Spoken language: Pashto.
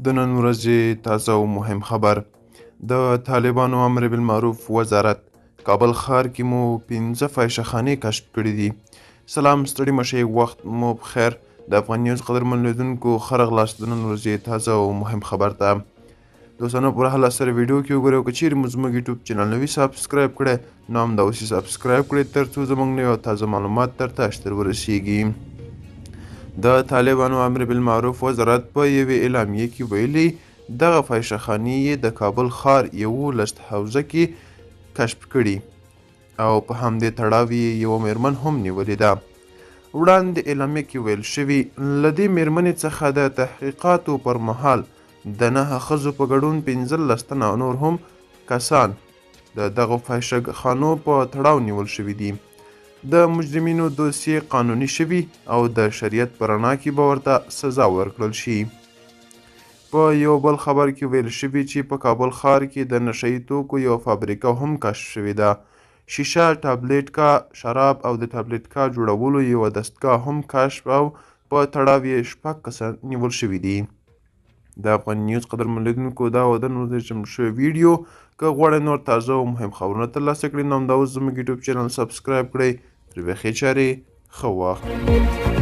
د نن ورځې تازه او مهم خبر. د طالبانو امر بالمعروف وزارت کابل ښار کې مو 15 فاحشه‌خانې کشف کړي دي. سلام، ستړي مشئ، وخت مو بخیر. د افغان نیوز قدرمن لیدونکو ښه راغلاست د نن ورځې تازه او مهم خبر ته. دوستانو په هله سره ویډیو کې وګورئ او که چیرې مو زموږ یوټیوب چینل نوي سابسکرایب کړی نو همدا اوس یې سابسکرایب کړئ تر څو زموږ نوي او تازه معلومات در ته اشتر ورسیږي. د طالبانو امر بالمعروف وزارت په یوې اعلامیې کې ویلي دغه فاحشه‌خانې یې د کابل ښار 11 حوزه کې کشف کړي او په همدې تړاو یې یوه میرمن هم نیولې ده. وړاندې اعلامیه کې ویل شوي له دې میرمنې څخه د تحقیقاتو پر مهال د 9 ښځو په ګډون 15 تنه نور هم کسان د دغو فاحشه‌خانو په تړاو نیول شوي دي. د مجرمینو دوسیې قانوني شوي او د شریعت په رڼا کې به ورته سزا ورکړل شي. په یو بل خبر کې ویل شوي چې په کابل ښار کې د نشه یي توکو یوه فابریکه هم کشف شوې ده. شیشه، ټابلیټکا شراب او د ټابلیټکا جوړولو یوه دستګاه هم کشف او په تړاو یې 6 کسان نیول شوي دي. د افغان نیوز قدرمن لیدونکو دا و د نن ورځې چمتو شوې ویډیو. که غواړئ نور تازه او مهم خبرونه ترلاسه کړئ نو همدا اوس زموږ یوټیوب چینل سبسکرایب کړئ. تر بیا ښې چارې، ښه وخت.